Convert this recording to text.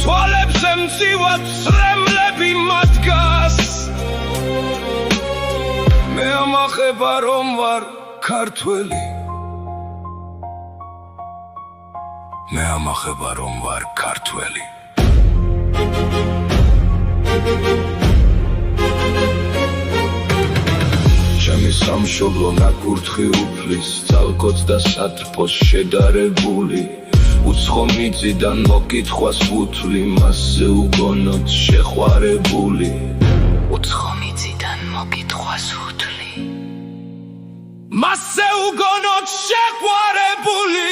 თვალებზე მწივად წრემლები მადგას მე ამახება რომ ვარ ქართველი მე ამახება რომ ვარ ქართველი ჩემი სამშობლო ნაკურთხი უფლის ძალკოც და სათბოს შედარებული უცხო მიწიდან მოკითხვას უთვლი მასზე უგონოდ შეყვარებული უცხო მიწიდან მოკითხვას უთვლი მასზე უგონოდ შეყვარებული